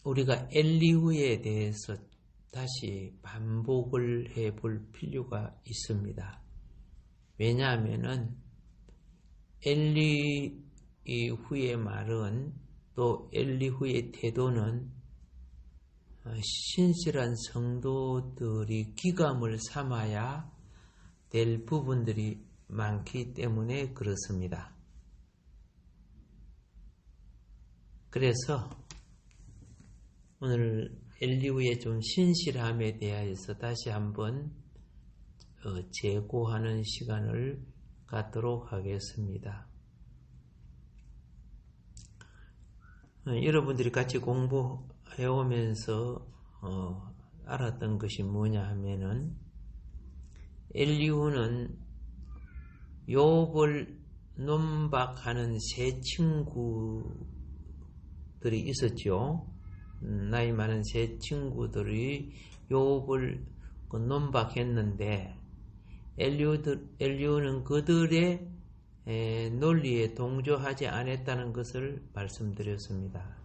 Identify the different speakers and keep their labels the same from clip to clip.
Speaker 1: 우리가 엘리후에 대해서 다시 반복을 해볼 필요가 있습니다. 왜냐하면은 엘리후의 말은 또 엘리후의 태도는 신실한 성도들이 귀감을 삼아야 될 부분들이 많기 때문에 그렇습니다. 그래서 오늘 엘리후의 좀 신실함에 대하여서 다시 한번 재고하는 시간을 갖도록 하겠습니다. 여러분들이 같이 공부해 오면서 알았던 것이 뭐냐 하면은 엘리후는 욥을 논박하는 세 친구들이 있었죠. 나이 많은 세 친구들이 욥을 논박했는데 엘리후는 그들의 논리에 동조하지 않았다는 것을 말씀드렸습니다.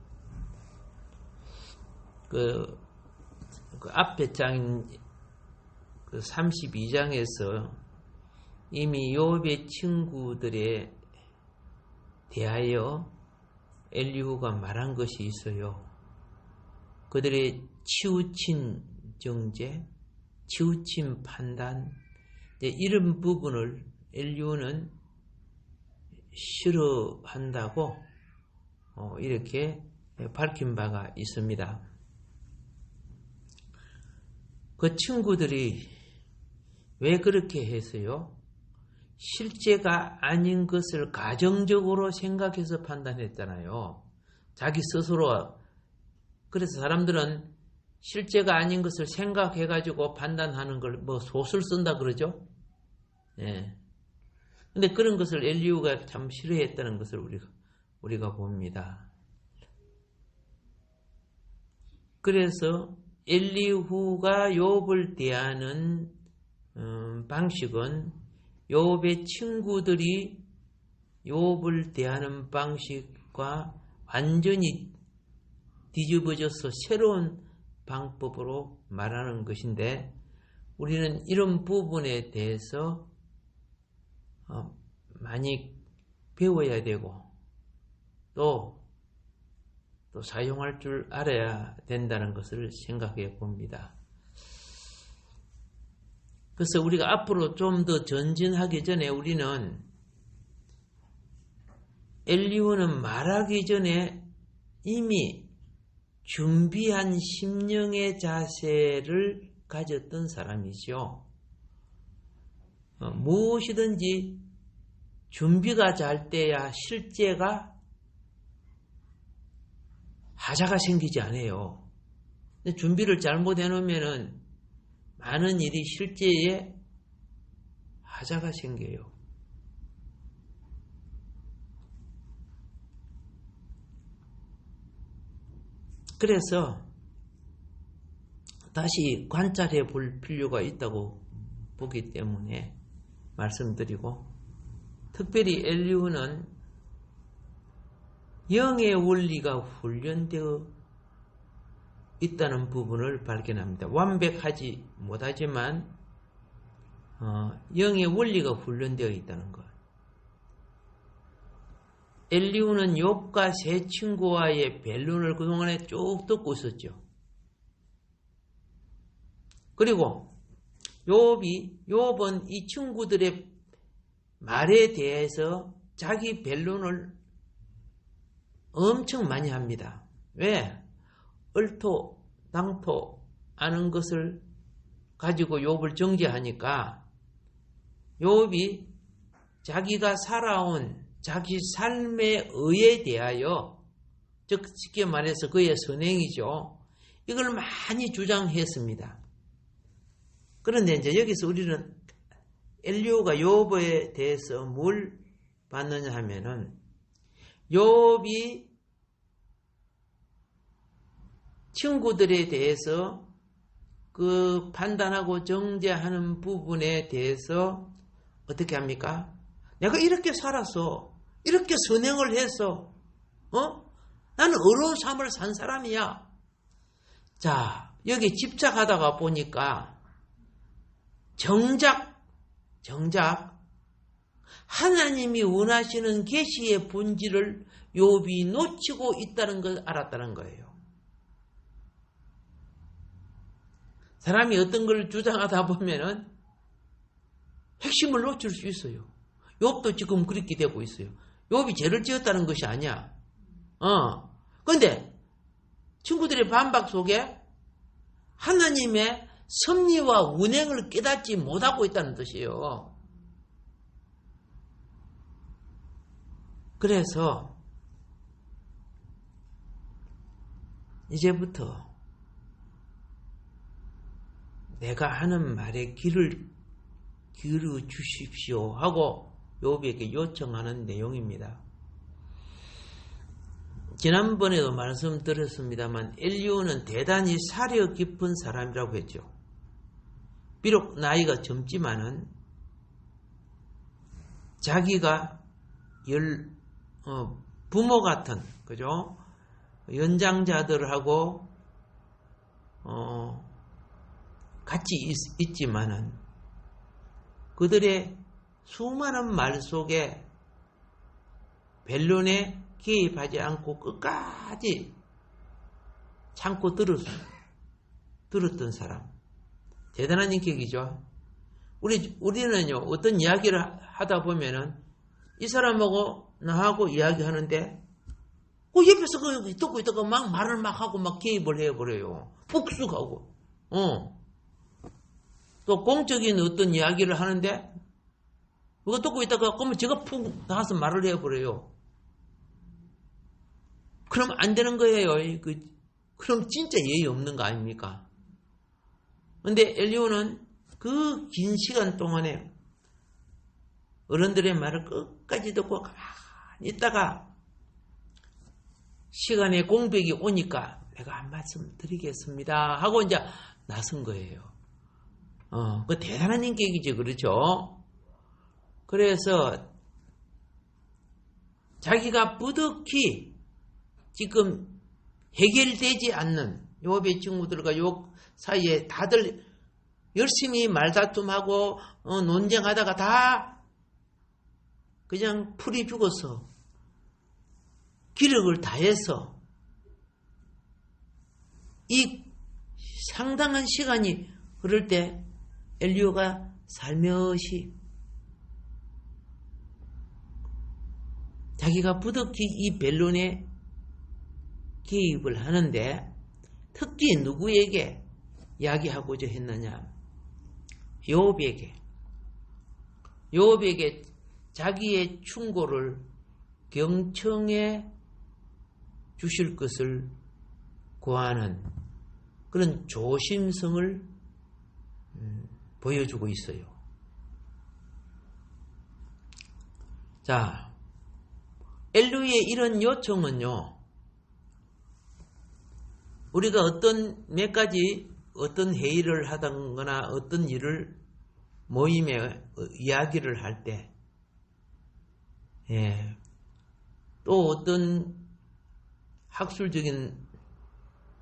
Speaker 1: 그 앞에 장 32장에서 이미 욥의 친구들에 대하여 엘리후가 말한 것이 있어요. 그들의 치우친 정죄, 치우친 판단, 이런 부분을 엘리후는 싫어한다고 이렇게 밝힌 바가 있습니다. 그 친구들이 왜 그렇게 했어요? 실제가 아닌 것을 가정적으로 생각해서 판단했잖아요. 자기 스스로. 그래서 사람들은 실제가 아닌 것을 생각해가지고 판단하는 걸 소설 쓴다 그러죠. 예. 근데 그런 것을 엘리후가 참 싫어했다는 것을 우리가 봅니다. 그래서 엘리후가 욥을 대하는 방식은 욥의 친구들이 욥을 대하는 방식과 완전히 뒤집어져서 새로운 방법으로 말하는 것인데 우리는 이런 부분에 대해서 많이 배워야 되고 또 사용할 줄 알아야 된다는 것을 생각해 봅니다. 그래서 우리가 앞으로 좀 더 전진하기 전에 우리는 엘리후는 말하기 전에 이미 준비한 심령의 자세를 가졌던 사람이죠. 무엇이든지 준비가 잘 돼야 실제가 하자가 생기지 않아요. 근데 준비를 잘못해 놓으면은 많은 일이 실제에 하자가 생겨요. 그래서 다시 관찰해 볼 필요가 있다고 보기 때문에 말씀드리고 특별히 엘리후는 영의 원리가 훈련되어 있다는 부분을 발견합니다. 완벽하지 못하지만 영의 원리가 훈련되어 있다는 것. 엘리후는 욥과 세 친구와의 변론을 그동안에 쭉 듣고 있었죠. 그리고 욥은 이 친구들의 말에 대해서 자기 변론을 엄청 많이 합니다. 왜? 얼토 당토 아는 것을 가지고 욥을 정죄하니까 욥이 자기가 살아온 자기 삶의 의에 대하여, 즉 쉽게 말해서 그의 선행이죠. 이걸 많이 주장했습니다. 그런데 이제 여기서 우리는 엘리후가 욥에 대해서 뭘 봤느냐 하면은 욥이 친구들에 대해서 그 판단하고 정죄하는 부분에 대해서 어떻게 합니까? 내가 이렇게 살았어. 이렇게 선행을 했어. 나는 어려운 삶을 산 사람이야. 자, 여기 집착하다가 보니까 정작 하나님이 원하시는 계시의 본질을 욥이 놓치고 있다는 걸 알았다는 거예요. 사람이 어떤 걸 주장하다 보면은 핵심을 놓칠 수 있어요. 욥도 지금 그렇게 되고 있어요. 욥이 죄를 지었다는 것이 아니야. 그런데 친구들의 반박 속에 하나님의 섭리와 운행을 깨닫지 못하고 있다는 뜻이에요. 그래서 이제부터 내가 하는 말에 귀를 기울여 주십시오 하고 욥에게 요청하는 내용입니다. 지난번에도 말씀드렸습니다만 엘리후는 대단히 사려 깊은 사람이라고 했죠. 비록 나이가 젊지만은 자기가 부모 같은, 그죠? 연장자들하고 같이 있지만은 그들의 수많은 말 속에 변론에 개입하지 않고 끝까지 참고 들었던 사람. 대단한 인격이죠. 우리는요, 어떤 이야기를 하다 보면은 이 사람하고 나하고 이야기하는데 그 옆에서 듣고 있다가 막 말을 막 하고 막 개입을 해버려요. 복수하고. 또 공적인 어떤 이야기를 하는데 그거 듣고 있다가 그러면 제가 푹 나가서 말을 해버려요. 그럼 안 되는 거예요. 그럼 진짜 예의 없는 거 아닙니까? 근데 엘리후는 그 긴 시간 동안에 어른들의 말을 끝까지 듣고 가만히 있다가 시간에 공백이 오니까 내가 한 말씀 드리겠습니다 하고 이제 나선 거예요. 그 대단한 인격이죠. 그렇죠? 그래서 자기가 부득이 지금 해결되지 않는 욥의 친구들과 욥 사이에 다들 열심히 말다툼하고 논쟁하다가 다 그냥 풀이 죽어서 기력을 다해서 이 상당한 시간이 흐를 때 엘리후가 살며시 자기가 부득이 이 변론에 개입을 하는데 특히 누구에게 이야기하고자 했느냐? 욥에게 자기의 충고를 경청해 주실 것을 구하는 그런 조심성을 보여주고 있어요. 자, 엘리후의 이런 요청은요, 우리가 몇 가지 어떤 회의를 하던거나 어떤 일을 모임에 이야기를 할 때, 또 어떤 학술적인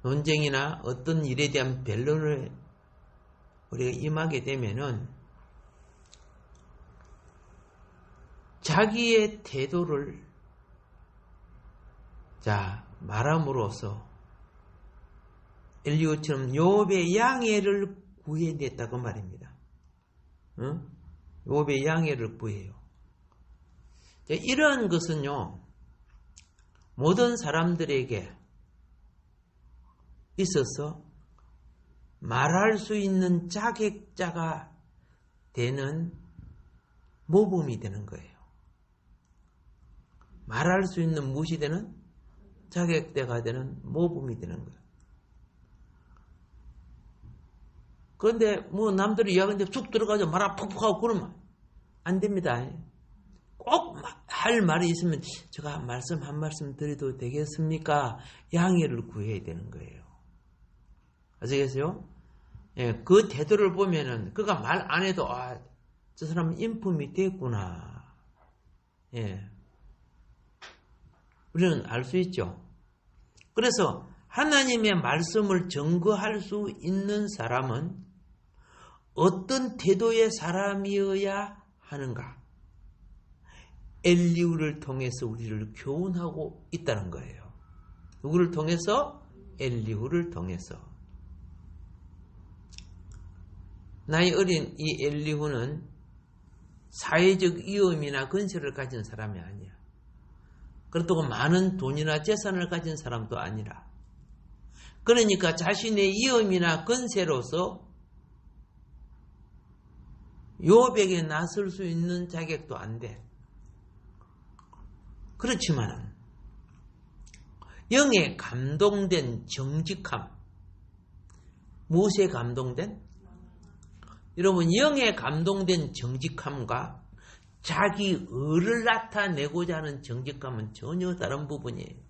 Speaker 1: 논쟁이나 어떤 일에 대한 변론을 우리가 임하게 되면은 자기의 태도를 말함으로써 엘리후처럼 욥의 양해를 구해냈다고 말입니다. 욥의 양해를 구해요. 이러한 것은요, 모든 사람들에게 있어서 말할 수 있는 자격자가 되는 모범이 되는 거예요. 말할 수 있는 무엇이 되는 자격대가 되는 모범이 되는 거예요. 그런데 남들이 이야기하는데 쑥 들어가서 말 푹푹하고 그러면 안 됩니다. 꼭 할 말이 있으면 제가 말씀 한 말씀 드려도 되겠습니까? 양해를 구해야 되는 거예요. 아시겠어요? 그 태도를 보면은 그가 말 안 해도 저 사람은 인품이 됐구나. 우리는 알 수 있죠. 그래서 하나님의 말씀을 증거할 수 있는 사람은 어떤 태도의 사람이어야 하는가? 엘리후를 통해서 우리를 교훈하고 있다는 거예요. 누구를 통해서? 엘리후를 통해서. 나이 어린 이 엘리후는 사회적 위엄이나 건설을 가진 사람이 아니야. 그렇다고 많은 돈이나 재산을 가진 사람도 아니라. 그러니까 자신의 위엄이나 건세로서 요백에 나설 수 있는 자격도 안 돼. 그렇지만 영에 감동된 정직함. 무엇에 감동된? 여러분, 영에 감동된 정직함과 자기 의를 나타내고자 하는 정직함은 전혀 다른 부분이에요.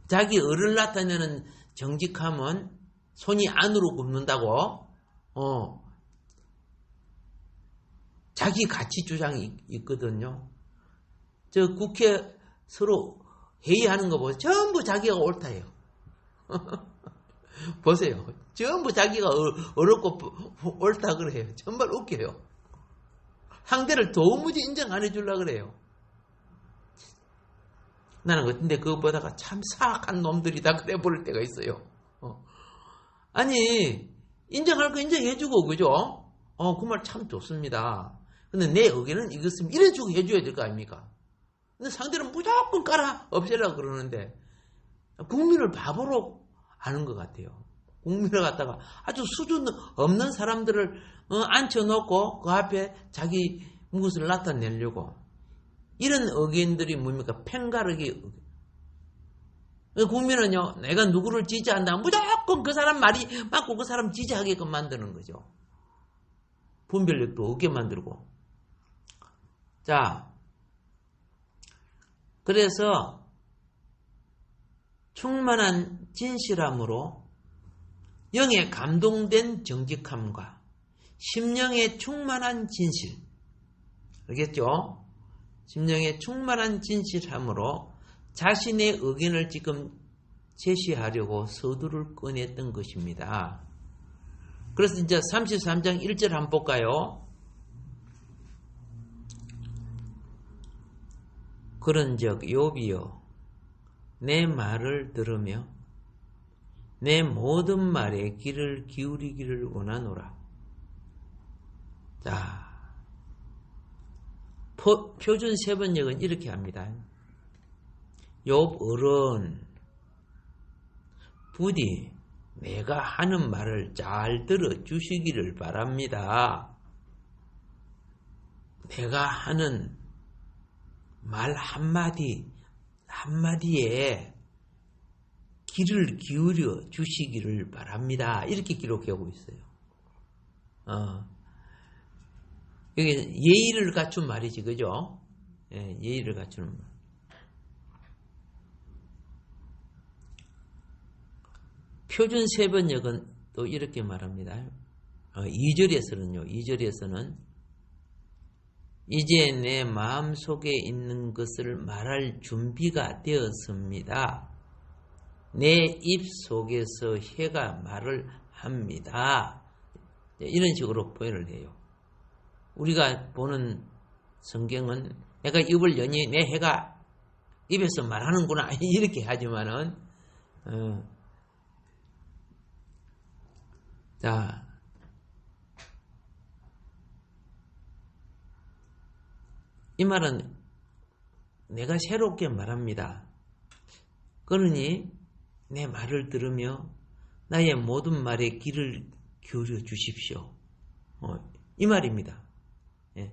Speaker 1: 자기 의를 나타내는 정직함은 손이 안으로 굽는다고 자기 가치 주장이 있거든요. 저 국회 서로 회의하는 거 보세요. 전부 자기가 옳다예요. 보세요. 전부 자기가 어렵고 옳다 그래요. 정말 웃겨요. 상대를 도무지 인정 안 해주려고 그래요. 나는 근데 그거 보다가 참 사악한 놈들이다 그래 볼 때가 있어요. 아니, 인정할 거 인정해주고, 그죠? 그 말 참 좋습니다. 근데 내 의견은 이것은 이래주고 해줘야 될 거 아닙니까? 근데 상대는 무조건 깔아 없애려고 그러는데, 국민을 바보로 아는 것 같아요. 국민을 갖다가 아주 수준 없는 사람들을 앉혀놓고 그 앞에 자기 무엇을 나타내려고. 이런 의견들이 뭡니까? 팽가르기. 국민은요, 내가 누구를 지지한다. 무조건 그 사람 말이 맞고 그 사람 지지하게끔 만드는 거죠. 분별력도 없게 만들고. 자, 그래서 충만한 진실함으로 영에 감동된 정직함과 심령에 충만한 진실. 알겠죠? 심령에 충만한 진실함으로 자신의 의견을 지금 제시하려고 서두를 꺼냈던 것입니다. 그래서 이제 33장 1절 한번 볼까요? 그런즉 욥이여 내 말을 들으며 내 모든 말에 귀를 기울이기를 원하노라. 자, 표준 세번역은 이렇게 합니다. 욥 어른 부디 내가 하는 말을 잘 들어주시기를 바랍니다. 내가 하는 말 한마디에 귀를 기울여 주시기를 바랍니다. 이렇게 기록하고 있어요. 여기 예의를 갖춘 말이지, 그죠? 예, 예의를 갖추는 말. 표준 세번역은 또 이렇게 말합니다. 2절에서는 이제 내 마음속에 있는 것을 말할 준비가 되었습니다. 내 입 속에서 해가 말을 합니다. 이런 식으로 표현을 해요. 우리가 보는 성경은 내가 입을 여니 내 해가 입에서 말하는구나 이렇게 하지만은 자, 이 말은 내가 새롭게 말합니다. 그러니 내 말을 들으며 나의 모든 말에 귀를 기울여 주십시오. 이 말입니다. 예.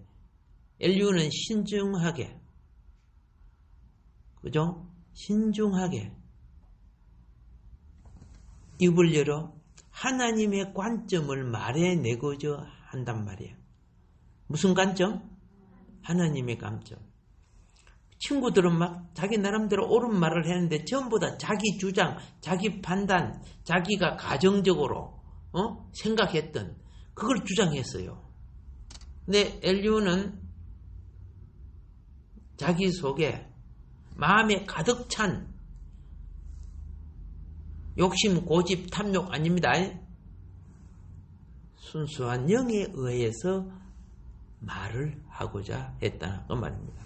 Speaker 1: 엘리후는 신중하게, 그죠? 신중하게 입을 열어 하나님의 관점을 말해내고자 한단 말이에요. 무슨 관점? 하나님의 관점. 친구들은 막 자기 나름대로 옳은 말을 했는데 전부 다 자기 주장, 자기 판단, 자기가 가정적으로 생각했던 그걸 주장했어요. 근데 엘리후는 자기 속에 마음에 가득 찬 욕심, 고집, 탐욕 아닙니다. 순수한 영에 의해서 말을 하고자 했다는 그 말입니다.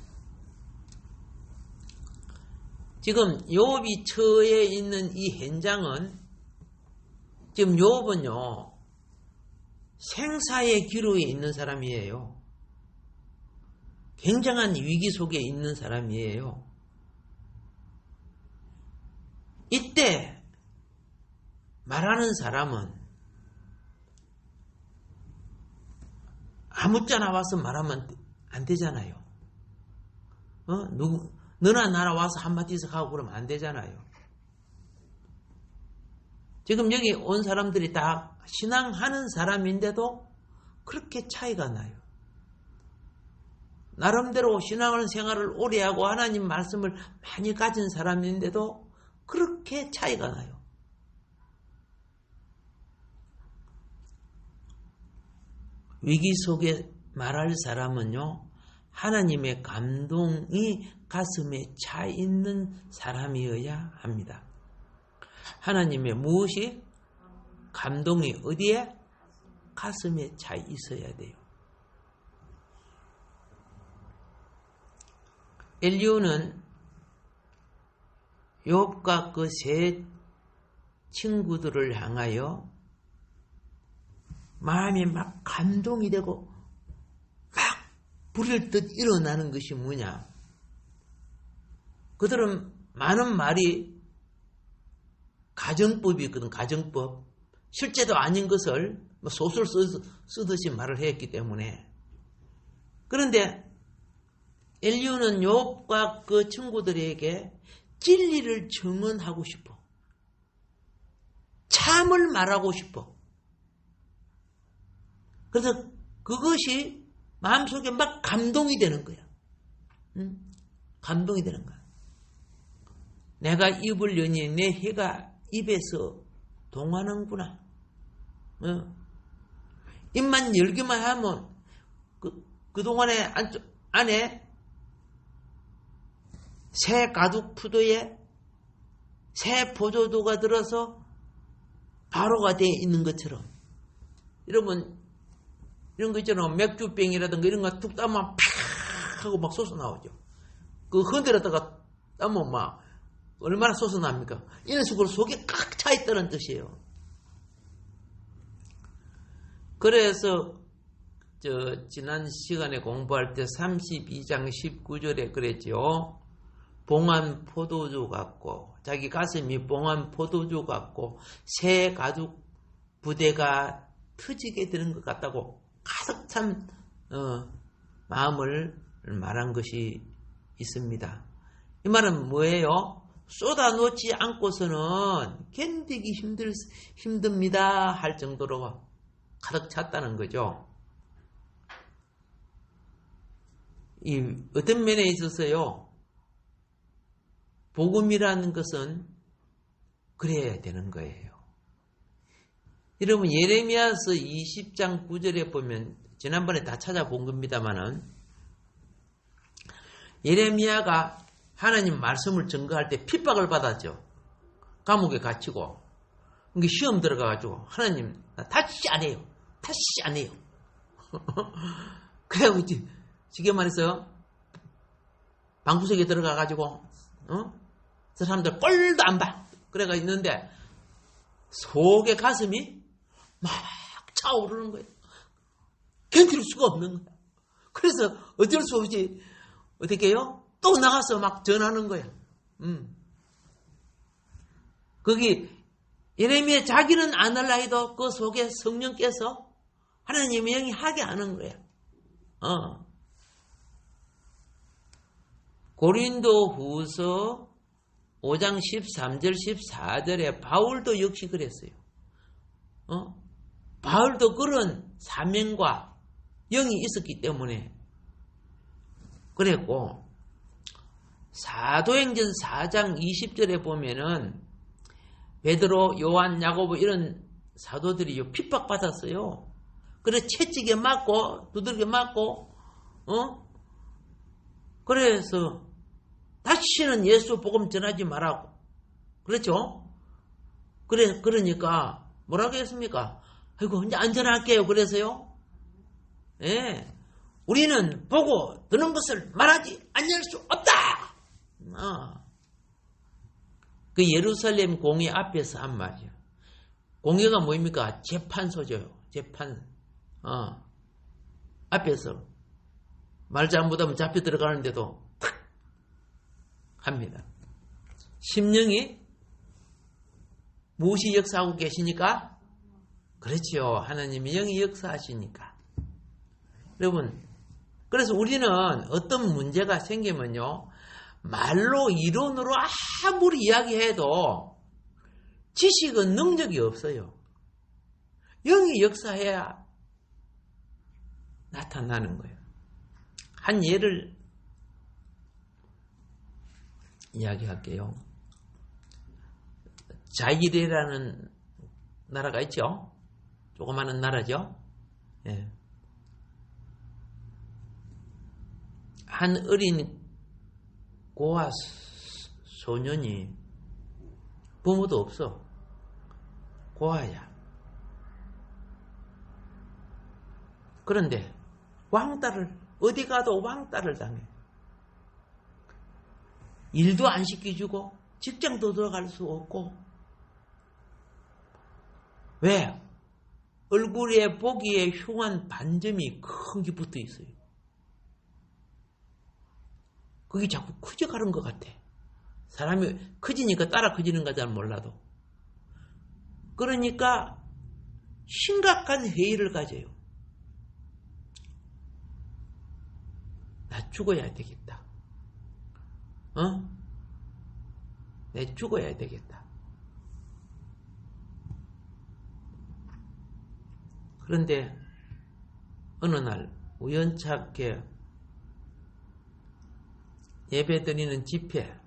Speaker 1: 지금 욥이 처해 있는 이 현장은, 지금 욥은요 생사의 기로에 있는 사람이에요. 굉장한 위기 속에 있는 사람이에요. 이때 말하는 사람은 아무자 나와서 말하면 안 되잖아요. 너나 나나 와서 한마디씩 하고 그러면 안 되잖아요. 지금 여기 온 사람들이 다 신앙하는 사람인데도 그렇게 차이가 나요. 나름대로 신앙을 생활을 오래 하고 하나님 말씀을 많이 가진 사람인데도 그렇게 차이가 나요. 위기 속에 말할 사람은요, 하나님의 감동이 가슴에 차 있는 사람이어야 합니다. 하나님의 무엇이? 감동이 어디에? 가슴에 차 있어야 돼요. 엘리후는 욥과 그 세 친구들을 향하여 마음이 막 감동이 되고 막 불일 듯 일어나는 것이 뭐냐? 그들은 많은 말이 가정법이거든, 가정법. 실제도 아닌 것을 소설 쓰듯이 말을 했기 때문에. 그런데 엘리후는 욥과 그 친구들에게 진리를 증언하고 싶어. 참을 말하고 싶어. 그래서 그것이 마음속에 막 감동이 되는 거야. 감동이 되는 거야. 내가 입을 여니 내 혀가 입에서 동하는구나. 입만 열기만 하면 그동안에 안에 새 가죽 푸도에 새 보조도가 들어서 바로가 되어 있는 것처럼, 여러분 이런 거 있잖아요. 맥주병이라든가 이런 거 툭 따면 팍 하고 막 솟아나오죠. 그 흔들었다가 따면 막 얼마나 솟아납니까? 이런 식으로 속에 꽉 차 있다는 뜻이에요. 그래서 지난 시간에 공부할 때 32장 19절에 그랬죠. 봉한 포도주 같고, 자기 가슴이 봉한 포도주 같고 새 가죽 부대가 터지게 되는 것 같다고 가득 찬 마음을 말한 것이 있습니다. 이 말은 뭐예요? 쏟아놓지 않고서는 견디기 힘듭니다 할 정도로 가득 찼다는 거죠. 이 어떤 면에 있어서요, 복음이라는 것은 그래야 되는 거예요. 여러분 예레미야서 20장 9절에 보면, 지난번에 다 찾아본 겁니다만은, 예레미야가 하나님 말씀을 증거할 때 핍박을 받았죠. 감옥에 갇히고 시험 들어가가지고 하나님 나 다시 안 해요. 다시 안 해요. 그래가지고 지금 말해서 방구석에 들어가가지고 저 사람들 꼴도 안 봐. 그래가 있는데 속에 가슴이 막 차오르는 거예요. 견딜 수가 없는 거야. 그래서 어쩔 수 없이 어떻게 해요? 또 나가서 막 전하는 거야. 거기 예레미야 자기는 안 할라 해도 그 속에 성령께서 하나님의 영이 하게 하는 거야. 고린도 후서 5장 13절 14절에 바울도 역시 그랬어요. 바울도 그런 사명과 영이 있었기 때문에 그랬고, 사도행전 4장 20절에 보면은 베드로, 요한, 야고보 이런 사도들이 핍박받았어요. 그래서 채찍에 맞고 두들겨 맞고 그래서 다시는 예수 복음 전하지 말라고. 그렇죠? 그러니까 뭐라고 했습니까? 아이고 이제 안전할게요. 그래서요. 예. 우리는 보고 드는 것을 말하지 아니할 수 없다. 그 예루살렘 공회 앞에서 한 말이에요. 공회가 뭐입니까? 재판소죠. 재판. 앞에서 말 잘못하면 잡혀 들어가는데도 탁 합니다. 심령이 무엇이 역사하고 계시니까? 그렇지요. 하나님이 영이 역사하시니까. 여러분, 그래서 우리는 어떤 문제가 생기면요, 말로 이론으로 아무리 이야기해도 지식은 능력이 없어요. 영이 역사해야 나타나는 거예요. 한 예를 이야기할게요. 자일이라는 나라가 있죠. 조그마한 나라죠. 예. 한 어린 고아 소년이 부모도 없어. 고아야. 그런데 왕따를 어디 가도 왕따를 당해. 일도 안 시켜주고 직장도 들어갈 수 없고. 왜? 얼굴에 보기에 흉한 반점이 큰 게 붙어 있어요. 그게 자꾸 커져가는 것 같아. 사람이 커지니까 따라 커지는 거 잘 몰라도. 그러니까 심각한 회의를 가져요. 나 죽어야 되겠다. 내 죽어야 되겠다. 그런데 어느 날 우연찮게 예배 드리는 집회,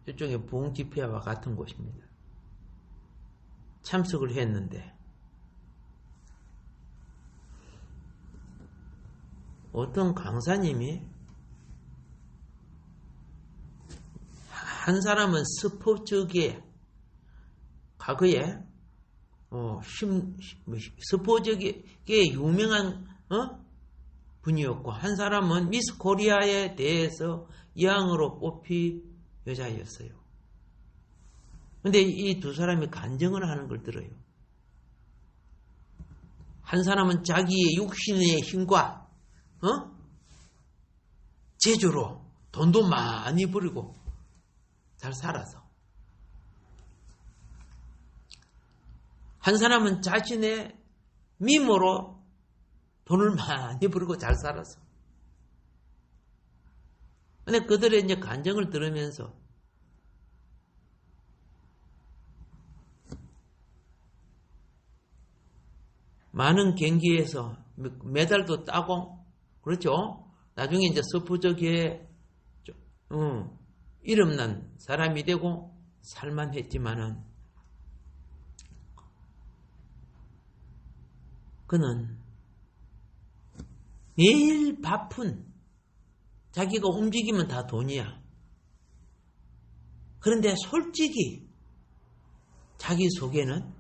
Speaker 1: 일종의 부흥 집회와 같은 곳입니다. 참석을 했는데 어떤 강사님이 한 사람은 스포츠계 과거에 스포츠계에 유명한 분이었고 한 사람은 미스 코리아에 대해서 여왕으로 뽑힌 여자였어요. 근데 이 두 사람이 간증을 하는 걸 들어요. 한 사람은 자기의 육신의 힘과 재주로 돈도 많이 벌이고 잘 살아서, 한 사람은 자신의 미모로 돈을 많이 벌고 잘 살아서. 근데 그들의 이제 간증을 들으면서 많은 경기에서 메달도 따고, 그렇죠? 나중에 이제 스포츠계에 이름난 사람이 되고 살만했지만은 그는 매일 바쁜, 자기가 움직이면 다 돈이야. 그런데 솔직히 자기 속에는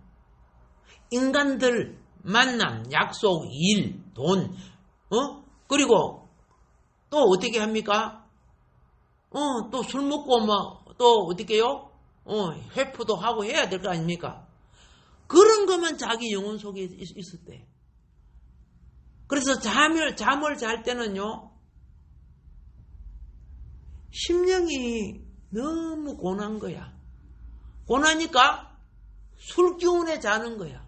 Speaker 1: 인간들 만남, 약속, 일, 돈, 그리고 또 어떻게 합니까? 또 술 먹고 또 어떻게요? 회포도 하고 해야 될 거 아닙니까? 그런 것만 자기 영혼 속에 있었대. 그래서 잠을 잘 때는요, 심령이 너무 고난 거야. 고나니까 술 기운에 자는 거야.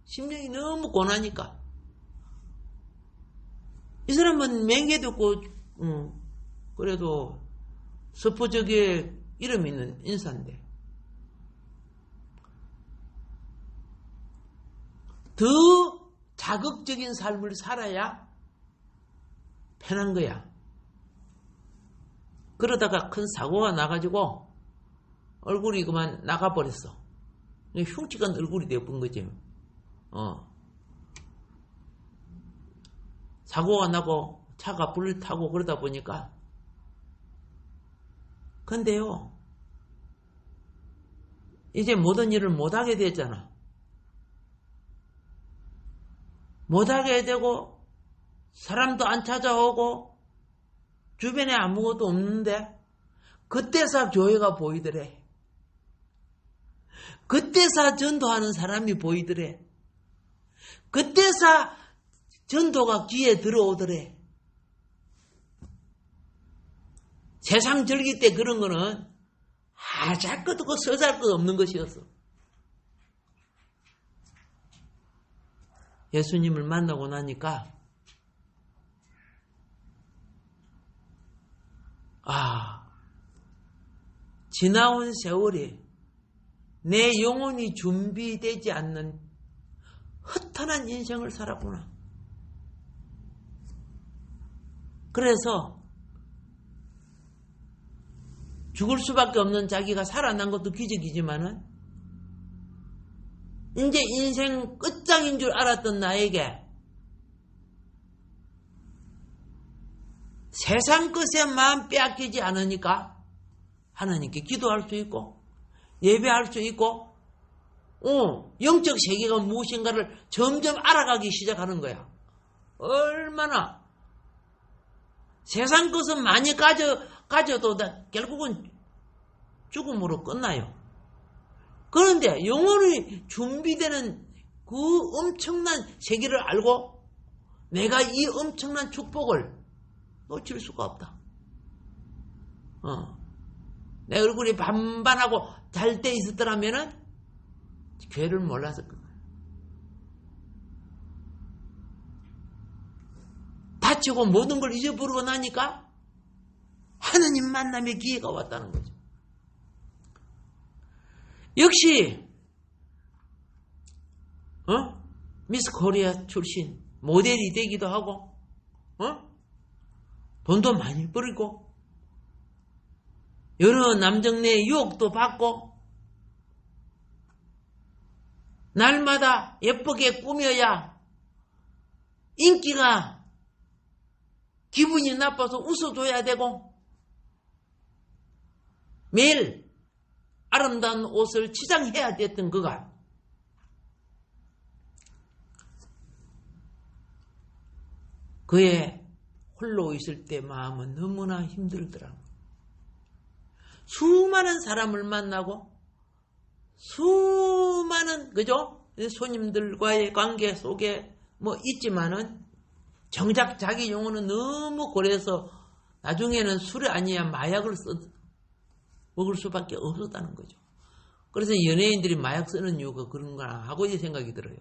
Speaker 1: 심령이 너무 고나니까. 이 사람은 맹계 듣고 그래도 스포츠계에 이름 있는 인사인데 더 자극적인 삶을 살아야 편한 거야. 그러다가 큰 사고가 나가지고 얼굴이 그만 나가버렸어. 흉측한 얼굴이 되어본 거지. 사고가 나고 차가 불을 타고 그러다 보니까. 근데요, 이제 모든 일을 못하게 되잖아. 못하게 되고 사람도 안 찾아오고 주변에 아무것도 없는데 그때서 교회가 보이더래. 그때서 전도하는 사람이 보이더래. 그때서 전도가 귀에 들어오더래. 세상 절기 때 그런 거는 하잘 것 없고 서잘 것 없는 것이었어. 예수님을 만나고 나니까 지나온 세월이 내 영혼이 준비되지 않는 허탄한 인생을 살았구나. 그래서 죽을 수밖에 없는 자기가 살아난 것도 기적이지만은 이제 인생 끝장인 줄 알았던 나에게 세상 것에 마음 빼앗기지 않으니까 하나님께 기도할 수 있고 예배할 수 있고 영적 세계가 무엇인가를 점점 알아가기 시작하는 거야. 얼마나 세상 것은 많이 가져도 결국은 죽음으로 끝나요. 그런데 영혼이 준비되는 그 엄청난 세계를 알고 내가 이 엄청난 축복을 놓칠 수가 없다. 내 얼굴이 반반하고 잘 때 있었더라면은 죄를 몰랐을 거야. 다치고 모든 걸 잊어버리고 나니까 하나님 만남의 기회가 왔다는 거죠. 역시 미스 코리아 출신 모델이 되기도 하고 돈도 많이 벌고 여러 남정네의 유혹도 받고 날마다 예쁘게 꾸며야 인기가 기분이 나빠서 웃어줘야 되고 매일 아름다운 옷을 치장해야 됐던 그가 그의 홀로 있을 때 마음은 너무나 힘들더라고. 수많은 사람을 만나고 수많은 그죠? 손님들과의 관계 속에 있지만은 정작 자기 영혼은 너무 고래서 나중에는 술이 아니야 마약을 먹을 수밖에 없었다는 거죠. 그래서 연예인들이 마약 쓰는 이유가 그런가 하고 이 생각이 들어요.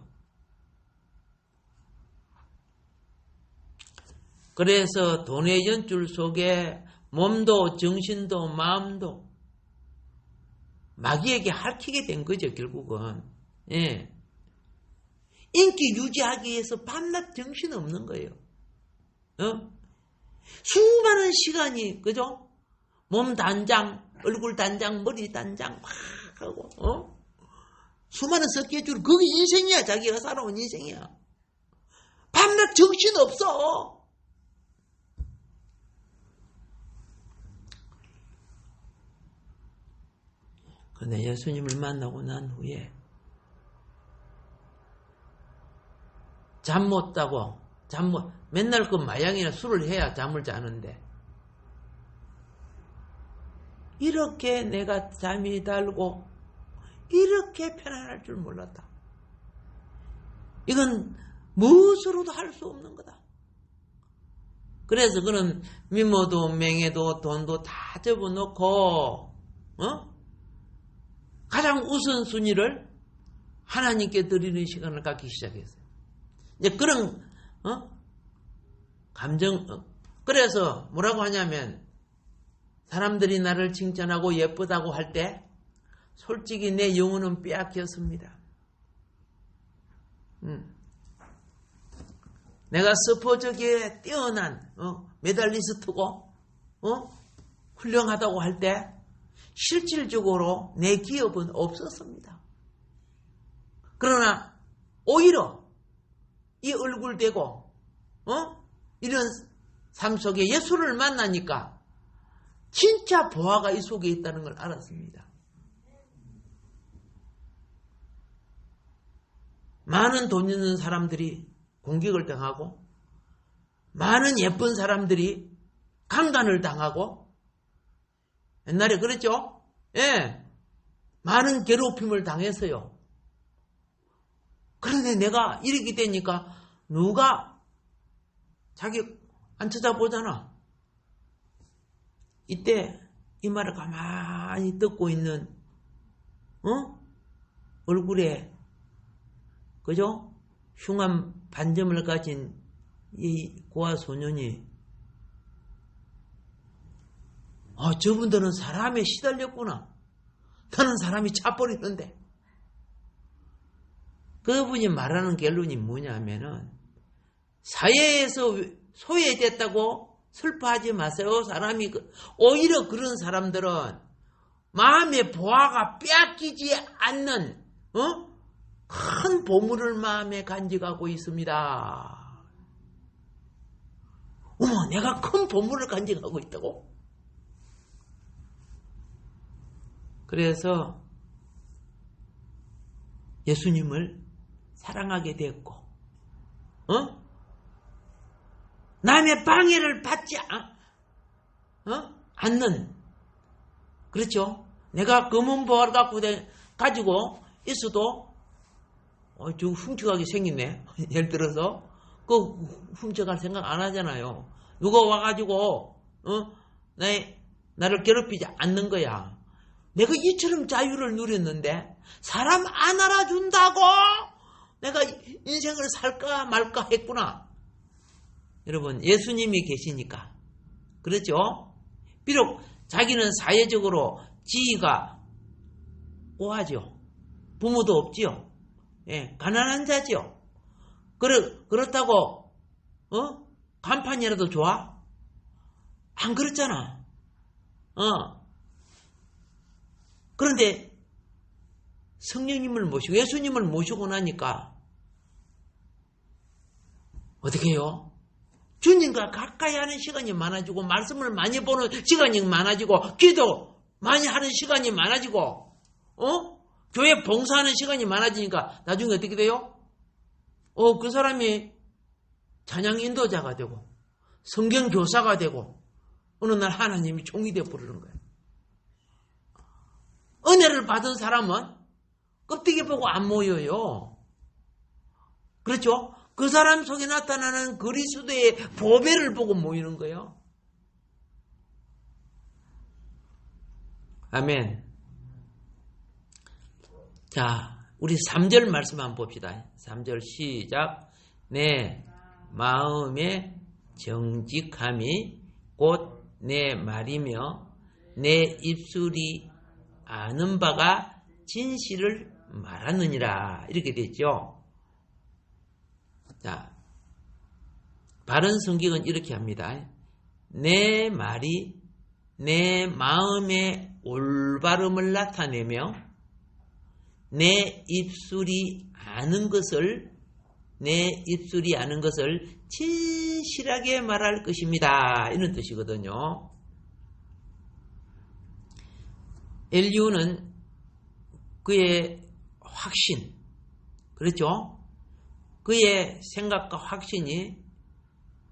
Speaker 1: 그래서 돈의 연줄 속에 몸도 정신도 마음도 마귀에게 핥히게 된 거죠. 결국은 인기 유지하기 위해서 밤낮 정신없는 거예요. 수많은 시간이 그죠? 몸 단장, 얼굴 단장, 머리 단장 막 하고 수많은 스케줄 그게 인생이야. 자기가 살아온 인생이야. 밤낮 정신없어. 그런데 예수님을 만나고 난 후에 잠 못 자고 맨날 그 마약이나 술을 해야 잠을 자는데 이렇게 내가 잠이 달고 이렇게 편안할 줄 몰랐다. 이건 무엇으로도 할 수 없는 거다. 그래서 그는 미모도 명예도 돈도 다 접어놓고 가장 우선순위를 하나님께 드리는 시간을 갖기 시작했어요. 이제 그런 감정 그래서 뭐라고 하냐면 사람들이 나를 칭찬하고 예쁘다고 할 때 솔직히 내 영혼은 빼앗겼습니다. 내가 스포츠계에 뛰어난 메달리스트고 훌륭하다고 할 때 실질적으로 내 기업은 없었습니다. 그러나 오히려 이 얼굴 대고 이런 삶 속에 예수를 만나니까 진짜 보화가 이 속에 있다는 걸 알았습니다. 많은 돈 있는 사람들이 공격을 당하고 많은 예쁜 사람들이 강간을 당하고 옛날에 그랬죠? 예. 많은 괴롭힘을 당했어요. 그런데 내가 이렇게 되니까 누가 자기 안 쳐다보잖아. 이때 이 말을 가만히 듣고 있는 얼굴에 그죠? 흉한 반점을 가진 이 고아 소년이 저분들은 사람에 시달렸구나. 나는 사람이 차버리는데. 그분이 말하는 결론이 뭐냐면은 사회에서 소외됐다고 슬퍼하지 마세요. 사람이 오히려 그런 사람들은 마음의 보화가 빼앗기지 않는 큰 보물을 마음에 간직하고 있습니다. 어머, 내가 큰 보물을 간직하고 있다고? 그래서 예수님을 사랑하게 됐고, 남의 방해를 받지 않는, 그렇죠? 내가 검은 보화를 가지고 있어도, 저 훔쳐가게 생겼네. 예를 들어서, 훔쳐갈 생각 안 하잖아요. 누가 와가지고, 나를 괴롭히지 않는 거야. 내가 이처럼 자유를 누렸는데, 사람 안 알아준다고 내가 인생을 살까 말까 했구나. 여러분, 예수님이 계시니까. 그렇죠? 비록 자기는 사회적으로 지위가 고하죠. 부모도 없지요. 예, 가난한 자지요. 그렇다고, 간판이라도 좋아? 안 그렇잖아. 그런데 성령님을 모시고 예수님을 모시고 나니까 어떻게 해요? 주님과 가까이 하는 시간이 많아지고 말씀을 많이 보는 시간이 많아지고 기도 많이 하는 시간이 많아지고 교회 봉사하는 시간이 많아지니까 나중에 어떻게 돼요? 그 사람이 찬양 인도자가 되고 성경 교사가 되고 어느 날 하나님이 종이 되어 부르는 거예요. 은혜를 받은 사람은 껍데기 보고 안 모여요. 그렇죠? 그 사람 속에 나타나는 그리스도의 보배를 보고 모이는 거예요. 아멘. 자, 우리 3절 말씀 한번 봅시다. 3절 시작. 내 마음의 정직함이 곧 내 말이며 내 입술이 아는 바가 진실을 말하느니라. 이렇게 됐죠. 자, 바른 성경은 이렇게 합니다. 내 말이 내 마음의 올바름을 나타내며 내 입술이 아는 것을 진실하게 말할 것입니다. 이런 뜻이거든요. 엘리후는 그의 확신, 그렇죠? 그의 생각과 확신이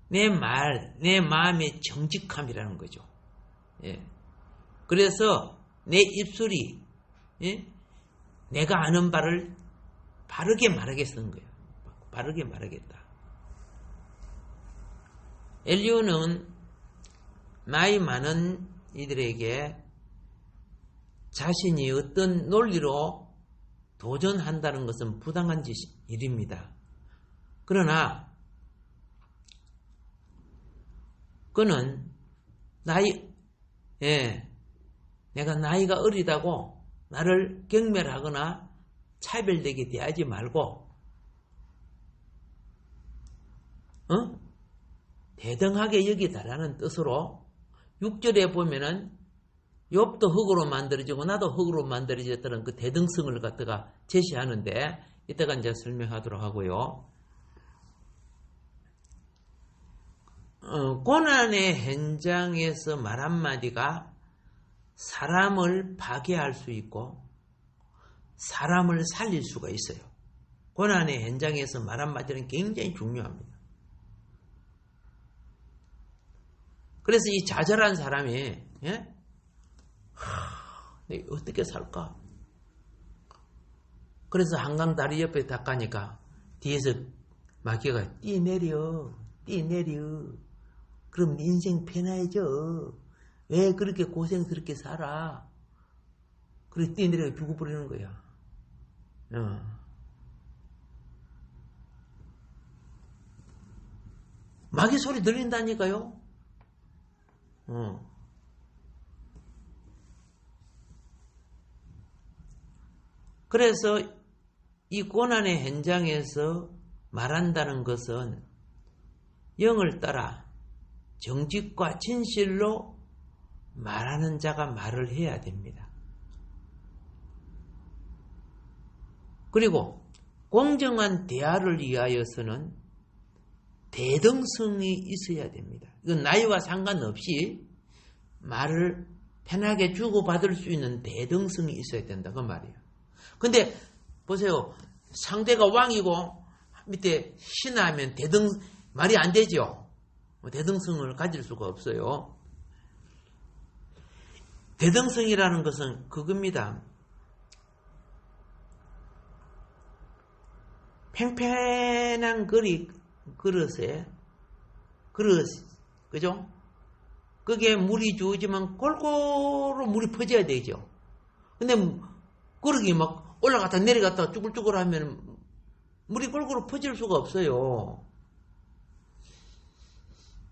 Speaker 1: 내 마음의 정직함이라는 거죠. 예. 그래서 내 입술이 내가 아는 바를 바르게 말하겠다는 거예요. 바르게 말하겠다. 엘리후는 나이 많은 이들에게 자신이 어떤 논리로 도전한다는 것은 부당한 일입니다. 그러나 그는 내가 나이가 어리다고 나를 경멸하거나 차별되게 대하지 말고 대등하게 여기다라는 뜻으로 6절에 보면은 욥도 흙으로 만들어지고 나도 흙으로 만들어졌다는 그 대등성을 갖다가 제시하는데 이따가 이제 설명하도록 하고요. 고난의 현장에서 말 한마디가 사람을 파괴할 수 있고 사람을 살릴 수가 있어요. 고난의 현장에서 말 한마디는 굉장히 중요합니다. 그래서 이 좌절한 사람이 예? 내가 어떻게 살까? 그래서 한강 다리 옆에 딱 가니까 뒤에서 마귀가 뛰내려. 그럼 네 인생 편해져. 왜 그렇게 고생스럽게 살아? 그래 뛰내려 죽어버리는 거야. 마귀 소리 들린다니까요. 그래서 이 고난의 현장에서 말한다는 것은 영을 따라 정직과 진실로 말하는 자가 말을 해야 됩니다. 그리고 공정한 대화를 위하여서는 대등성이 있어야 됩니다. 이건 나이와 상관없이 말을 편하게 주고받을 수 있는 대등성이 있어야 된다. 그 말이에요. 근데 보세요. 상대가 왕이고 밑에 신하면 말이 안 되죠. 대등성을 가질 수가 없어요. 대등성이라는 것은 그겁니다. 팽팽한 그릇에 그죠? 그게 물이 주어지면 골고루 물이 퍼져야 되죠. 근데 그릇이 막 올라갔다 내려갔다 쭈글쭈글 하면 물이 골고루 퍼질 수가 없어요.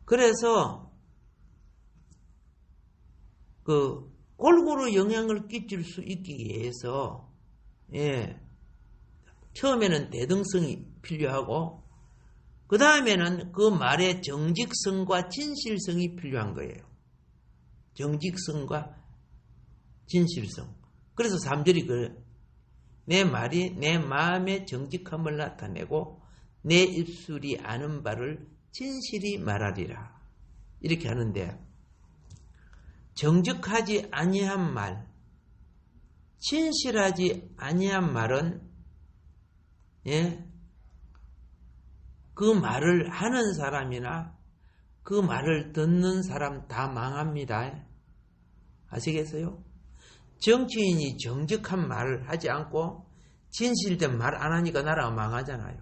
Speaker 1: 그래서 그 골고루 영향을 끼칠 수 있기 위해서 처음에는 대등성이 필요하고 그 다음에는 그 말의 정직성과 진실성이 필요한 거예요. 정직성과 진실성. 그래서 3절이 내 말이 내 마음의 정직함을 나타내고 내 입술이 아는 바를 진실이 말하리라. 이렇게 하는데 정직하지 아니한 말, 진실하지 아니한 말은 그 말을 하는 사람이나 그 말을 듣는 사람 다 망합니다. 아시겠어요? 정치인이 정직한 말을 하지 않고 진실된 말 안 하니까 나라가 망하잖아요.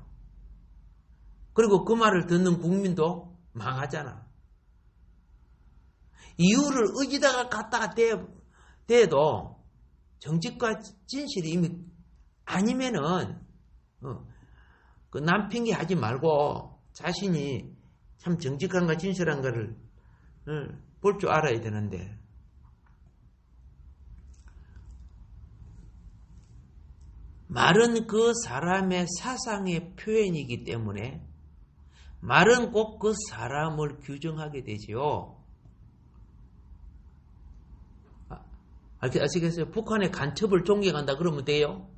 Speaker 1: 그리고 그 말을 듣는 국민도 망하잖아. 이유를 어디다가 갖다가 대도 정직과 진실이 이미 아니면은 그 남 핑계 하지 말고 자신이 참 정직한가 진실한가를 볼 줄 알아야 되는데 말은 그 사람의 사상의 표현이기 때문에 말은 꼭 그 사람을 규정하게 되지요. 아시겠어요? 북한의 간첩을 존경한다 그러면 돼요?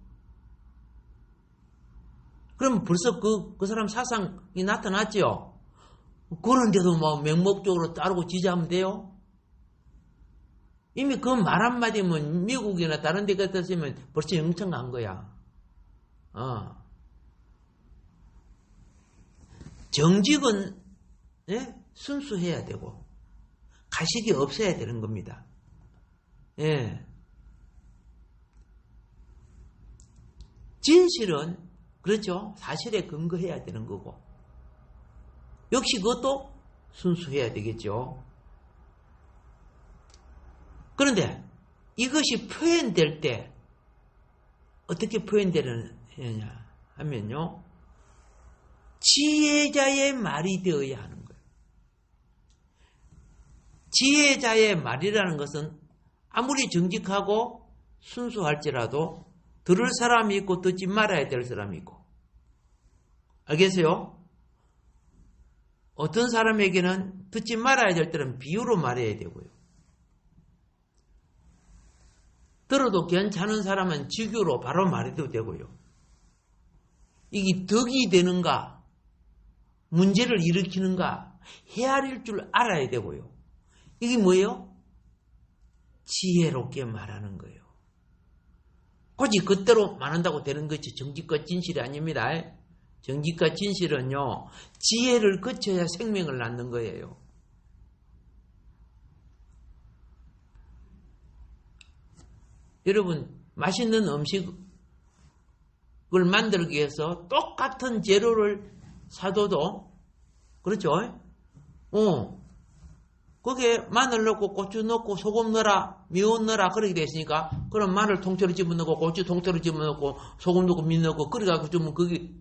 Speaker 1: 그럼 벌써 그 사람 사상이 나타났죠? 그런데도 뭐 맹목적으로 따르고 지지하면 돼요? 이미 그 말 한마디면 미국이나 다른 데 같았으면 벌써 영청 간 거야. 정직은 순수해야 되고 가식이 없어야 되는 겁니다. 진실은 그렇죠. 사실에 근거해야 되는 거고 역시 그것도 순수해야 되겠죠. 그런데 이것이 표현될 때 어떻게 표현되느냐 하면요. 지혜자의 말이 되어야 하는 거예요. 지혜자의 말이라는 것은 아무리 정직하고 순수할지라도 들을 사람이 있고 듣지 말아야 될 사람이 있고 알겠어요? 어떤 사람에게는 듣지 말아야 될 때는 비유로 말해야 되고요. 들어도 괜찮은 사람은 직유로 바로 말해도 되고요. 이게 덕이 되는가 문제를 일으키는가 헤아릴 줄 알아야 되고요. 이게 뭐예요? 지혜롭게 말하는 거예요. 굳이 그대로 말한다고 되는 것이 정직과 진실이 아닙니다. 정직과 진실은요, 지혜를 거쳐야 생명을 낳는 거예요. 여러분, 맛있는 음식을 만들기 위해서 똑같은 재료를 사둬도, 그렇죠? 거기에 마늘 넣고 고추 넣고 소금 넣어라, 미원 넣어라 그렇게 되어 있으니까, 그럼 마늘 통째로 집어넣고 고추 통째로 집어넣고 소금 넣고 미 넣고 그래가지고 주면 그게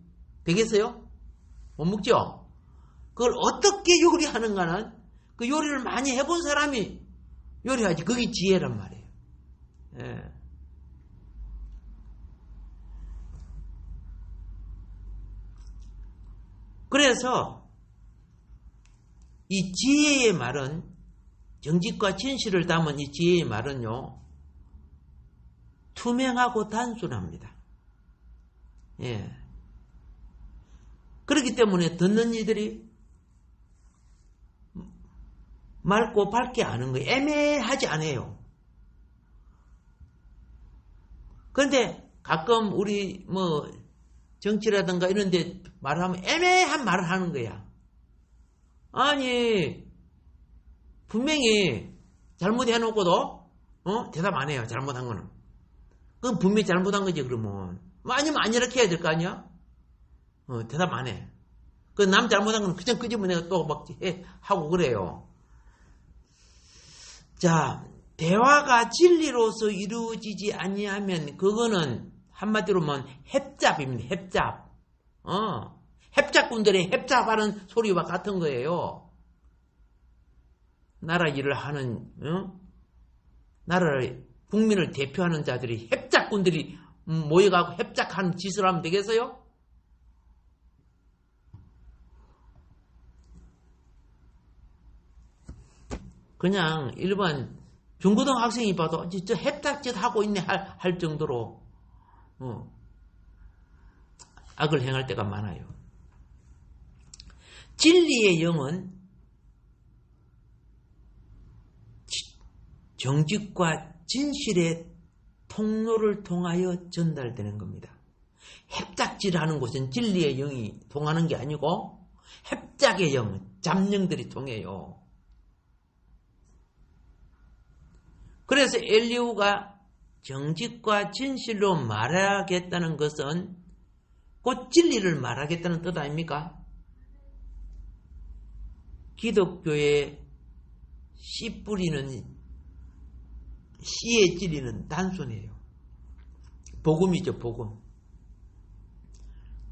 Speaker 1: 되겠어요? 못 먹죠? 그걸 어떻게 요리하는가는 그 요리를 많이 해본 사람이 요리하지. 그게 지혜란 말이에요. 예. 그래서 이 지혜의 말은, 정직과 진실을 담은 이 지혜의 말은요, 투명하고 단순합니다. 예. 그렇기 때문에 듣는 이들이 맑고 밝게 아는 거예요. 애매하지 않아요. 그런데 가끔 우리 정치라든가 이런 데 말을 하면 애매한 말을 하는 거야. 아니, 분명히 잘못해놓고도 대답 안 해요. 잘못한 거는. 그건 분명히 잘못한 거지. 그러면 아니면 안 이렇게 해야 될 거 아니야? 대답 안 해. 그 남 잘못한 건 그냥 끄집어내가 또 막 하고 그래요. 자, 대화가 진리로서 이루어지지 아니하면 그거는 한마디로 면 협잡입니다. 협잡. 협잡꾼들의 협잡하는 소리와 같은 거예요. 나라 일을 하는, 나라를, 국민을 대표하는 자들이, 협잡꾼들이 모여가고 협잡하는 짓을 하면 되겠어요? 그냥 일반 중고등학생이 봐도 진짜 협잡짓 하고 있네 할 정도로 악을 행할 때가 많아요. 진리의 영은 정직과 진실의 통로를 통하여 전달되는 겁니다. 협작질하는 곳은 진리의 영이 통하는 게 아니고 협작의 영, 잡영들이 통해요. 그래서 엘리후가 정직과 진실로 말하겠다는 것은 곧 진리를 말하겠다는 뜻 아닙니까? 기독교의 씨 뿌리는, 씨의 진리는 단순해요. 복음이죠, 복음.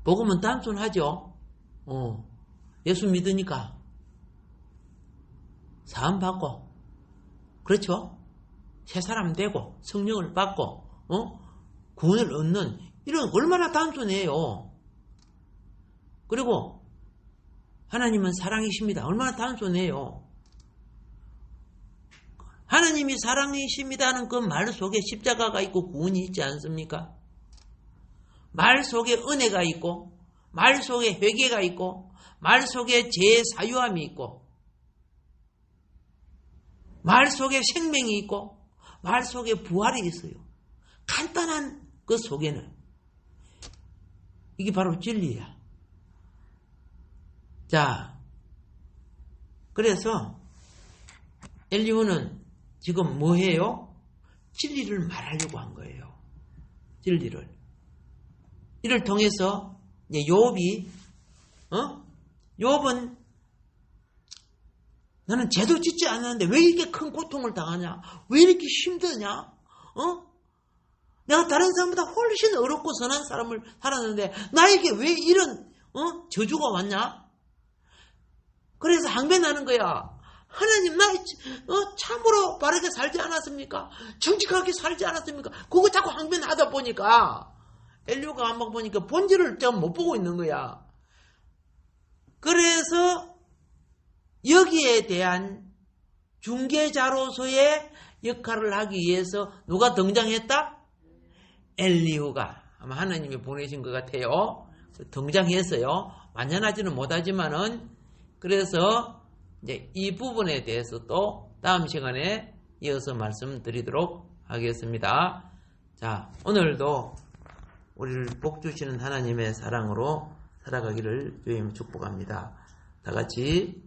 Speaker 1: 복음은 단순하죠. 예수 믿으니까 사함 받고, 그렇죠? 새 사람 되고 성령을 받고 구원을 얻는, 이런 얼마나 단순해요. 그리고 하나님은 사랑이십니다. 얼마나 단순해요. 하나님이 사랑이십니다는 그 말 속에 십자가가 있고 구원이 있지 않습니까? 말 속에 은혜가 있고, 말 속에 회개가 있고, 말 속에 죄의 사유함이 있고, 말 속에 생명이 있고, 말 속에 부활이 있어요. 간단한 그 속에는. 이게 바로 진리야. 자, 그래서 엘리후는 지금 뭐 해요? 진리를 말하려고 한 거예요. 진리를. 이를 통해서 욥이, 욥은 나는 죄도 짓지 않았는데 왜 이렇게 큰 고통을 당하냐? 왜 이렇게 힘드냐? 내가 다른 사람보다 훨씬 어렵고 선한 사람을 살았는데 나에게 왜 이런 저주가 왔냐? 그래서 항변하는 거야. 하나님, 나 참으로 바르게 살지 않았습니까? 정직하게 살지 않았습니까? 그거 자꾸 항변하다 보니까 엘리후가 한번 보니까 본질을 좀 못 보고 있는 거야. 그래서 여기에 대한 중개자로서의 역할을 하기 위해서 누가 등장했다? 엘리후가. 아마 하나님이 보내신 것 같아요. 등장했어요. 완전하지는 못하지만은. 그래서 이제 이 부분에 대해서 또 다음 시간에 이어서 말씀드리도록 하겠습니다. 자, 오늘도 우리를 복 주시는 하나님의 사랑으로 살아가기를 주님 축복합니다. 다 같이